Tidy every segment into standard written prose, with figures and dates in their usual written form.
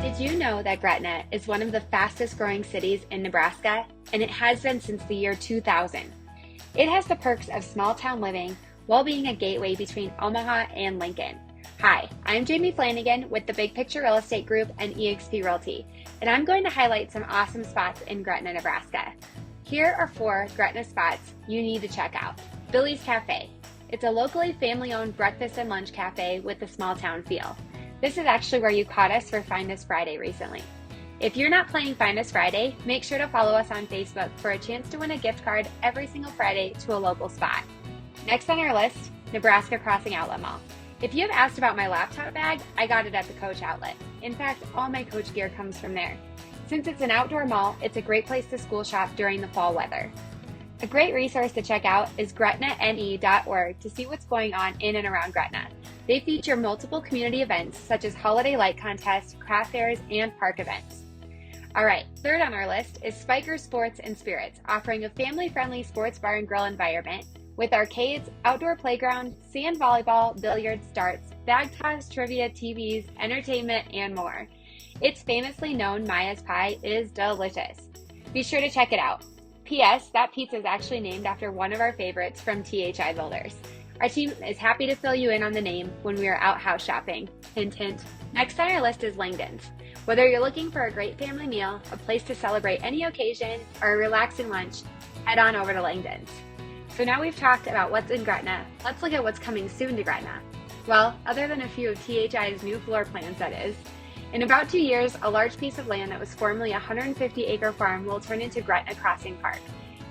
Did you know that Gretna is one of the fastest growing cities in Nebraska, and it has been since the year 2000? It has the perks of small town living while being a gateway between Omaha and Lincoln. Hi, I'm Jamie Flanagan with the Big Picture Real Estate Group and eXp Realty, and I'm going to highlight some awesome spots in Gretna, Nebraska. Here are 4 Gretna spots you need to check out. Billy's Cafe. It's a locally family-owned breakfast and lunch cafe with a small town feel. This is actually where you caught us for Find Us Friday recently. If you're not playing Find Us Friday, make sure to follow us on Facebook for a chance to win a gift card every single Friday to a local spot. Next on our list, Nebraska Crossing Outlet Mall. If you have asked about my laptop bag, I got it at the Coach outlet. In fact, all my Coach gear comes from there. Since it's an outdoor mall, it's a great place to school shop during the fall weather. A great resource to check out is gretnane.org to see what's going on in and around Gretna. They feature multiple community events such as holiday light contests, craft fairs, and park events. All right, third on our list is Spiker Sports and Spirits, offering a family-friendly sports bar and grill environment with arcades, outdoor playground, sand volleyball, billiards, darts, bag toss, trivia, TVs, entertainment, and more. Its famously known Maya's Pie is delicious. Be sure to check it out. P.S. That pizza is actually named after one of our favorites from THI Builders. Our team is happy to fill you in on the name when we are out house shopping. Hint, hint. Next on our list is Langdon's. Whether you're looking for a great family meal, a place to celebrate any occasion, or a relaxing lunch, head on over to Langdon's. So now we've talked about what's in Gretna, let's look at what's coming soon to Gretna. Well, other than a few of THI's new floor plans, that is. In about 2 years, a large piece of land that was formerly a 150-acre farm will turn into Gretna Crossing Park,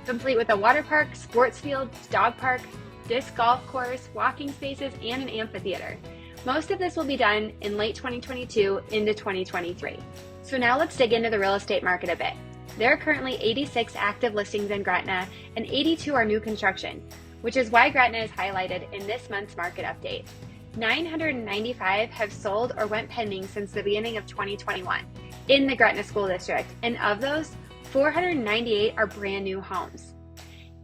complete with a water park, sports field, dog park, disc golf course, walking spaces, and an amphitheater. Most of this will be done in late 2022 into 2023. So now let's dig into the real estate market a bit. There are currently 86 active listings in Gretna, and 82 are new construction, which is why Gretna is highlighted in this month's market update. 995 have sold or went pending since the beginning of 2021 in the Gretna School District, and of those, 498 are brand new homes.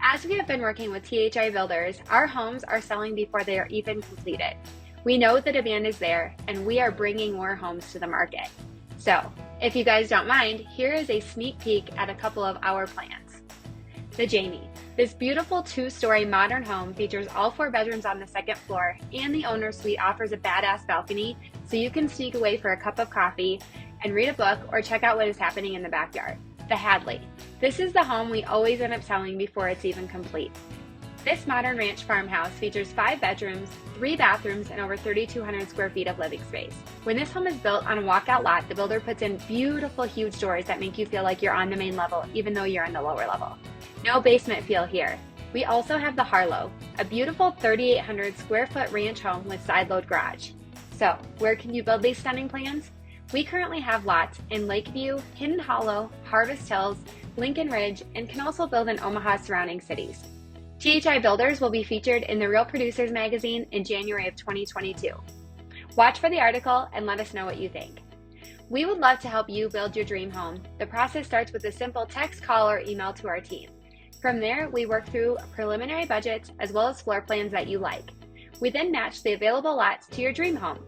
As we have been working with THI Builders, our homes are selling before they are even completed. We know the demand is there, and we are bringing more homes to the market. So, if you guys don't mind, here is a sneak peek at a couple of our plans. The Jamie. This beautiful 2-story modern home features all 4 bedrooms on the second floor, and the owner's suite offers a badass balcony so you can sneak away for a cup of coffee and read a book or check out what is happening in the backyard. The Hadley. This is the home we always end up selling before it's even complete. This modern ranch farmhouse features 5 bedrooms, 3 bathrooms, and over 3,200 square feet of living space. When this home is built on a walkout lot, the builder puts in beautiful huge doors that make you feel like you're on the main level even though you're on the lower level. No basement feel here. We also have the Harlow, a beautiful 3,800 square foot ranch home with side load garage. So, where can you build these stunning plans? We currently have lots in Lakeview, Hidden Hollow, Harvest Hills, Lincoln Ridge, and can also build in Omaha surrounding cities. THI Builders will be featured in the Real Producers magazine in January of 2022. Watch for the article and let us know what you think. We would love to help you build your dream home. The process starts with a simple text, call, or email to our team. From there, we work through preliminary budgets as well as floor plans that you like. We then match the available lots to your dream home.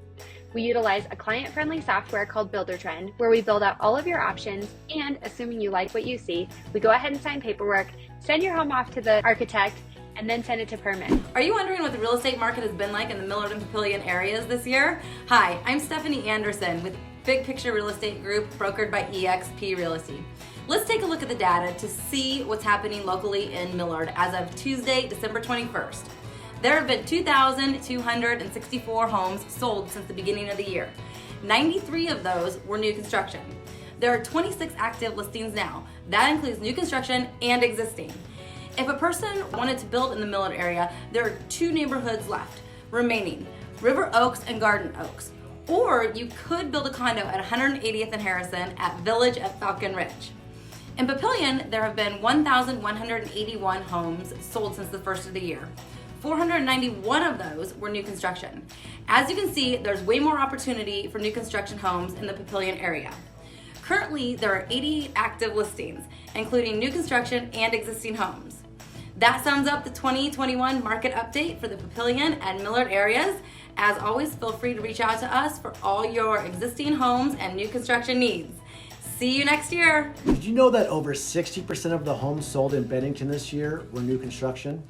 We utilize a client-friendly software called Buildertrend, where we build out all of your options, and assuming you like what you see, we go ahead and sign paperwork, send your home off to the architect, and then send it to permit. Are you wondering what the real estate market has been like in the Millard and Papillion areas this year? Hi, I'm Stephanie Anderson with Big Picture Real Estate Group, brokered by eXp Realty. Let's take a look at the data to see what's happening locally in Millard as of Tuesday, December 21st. There have been 2,264 homes sold since the beginning of the year. 93 of those were new construction. There are 26 active listings now. That includes new construction and existing. If a person wanted to build in the Millard area, there are 2 neighborhoods left remaining, River Oaks and Garden Oaks. Or you could build a condo at 180th and Harrison at Village at Falcon Ridge. In Papillion, there have been 1,181 homes sold since the first of the year. 491 of those were new construction. As you can see, there's way more opportunity for new construction homes in the Papillion area. Currently, there are 88 active listings, including new construction and existing homes. That sums up the 2021 market update for the Papillion and Millard areas. As always, feel free to reach out to us for all your existing homes and new construction needs. See you next year. Did you know that over 60% of the homes sold in Bennington this year were new construction?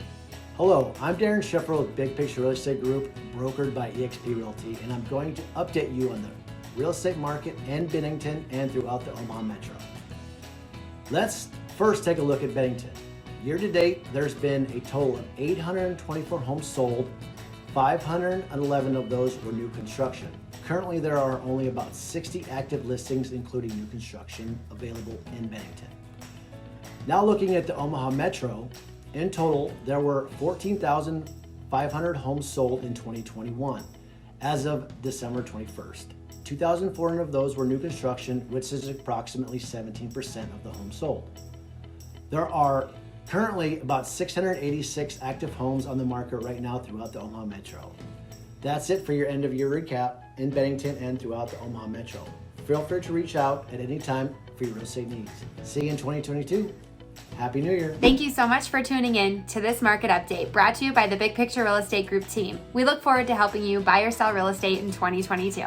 Hello, I'm Darren Sheffer with Big Picture Real Estate Group, brokered by eXp Realty, and I'm going to update you on the real estate market in Bennington and throughout the Omaha Metro. Let's first take a look at Bennington. Year to date, there's been a total of 824 homes sold. 511 of those were new construction. Currently, there are only about 60 active listings, including new construction, available in Bennington. Now looking at the Omaha Metro, in total, there were 14,500 homes sold in 2021 as of December 21st. 2,400 of those were new construction, which is approximately 17% of the homes sold. There are currently about 686 active homes on the market right now throughout the Omaha Metro. That's it for your end of year recap in Bennington and throughout the Omaha Metro. Feel free to reach out at any time for your real estate needs. See you in 2022. Happy New Year. Thank you so much for tuning in to this market update brought to you by the Big Picture Real Estate Group team. We look forward to helping you buy or sell real estate in 2022.